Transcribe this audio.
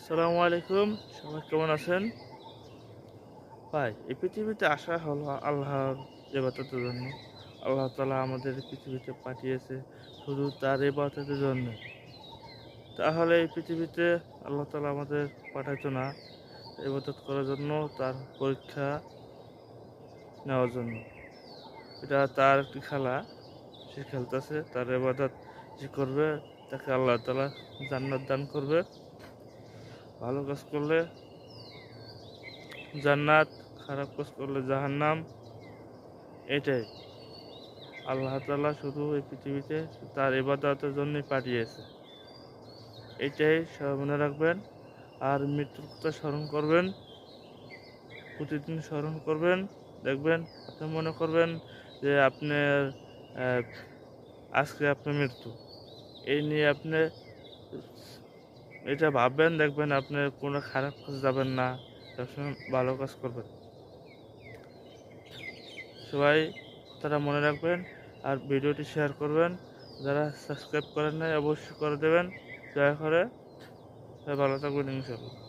আসসালামু আলাইকুম। সবাই কেমন আছেন? ভাই, এই পৃথিবীতে আসা হলো আল্লাহর ইবাদতের জন্য। আল্লাহ তাআলা আমাদের পৃথিবীতে পাঠিয়েছে শুধু তার ইবাদতের জন্য। তাহলে এই পৃথিবীতে আল্লাহ তাআলা আমাদের পাঠাইতো না ইবাদত করার জন্য, তার পরীক্ষা নেওয়ার জন্য। এটা তার একটি খেলা, সে খেলতেছে, তার ইবাদত যে করবে তাকে আল্লাহ তাআলা জান্নাত দান করবে। ভালো কাজ করলে জান্নাত, খারাপ কাজ করলে জাহান্নাম। এটাই আল্লাহ তাআলা শুধু এই পৃথিবীতে তার ইবাদতের জন্যই পাঠিয়েছে। এটাই সবাই মনে রাখবেন। আর মৃত্যুর কথা স্মরণ করবেন, প্রতিদিন স্মরণ করবেন। দেখবেন আপনি মনে করবেন যে আপনার আহ, আজকে আপনার মৃত্যু, এই নিয়ে আপনি এটা ভাববেন। দেখবেন আপনি কোনো খারাপ কাজ যাবেন না, সবসময় ভালো কাজ করবেন। সবাই তারা মনে রাখবেন। আর ভিডিওটি শেয়ার করবেন। যারা সাবস্ক্রাইব করেন নাই অবশ্যই করে দেবেন দয়া করে। সবাই ভালো থাকবেন ইনশাল্লাহ।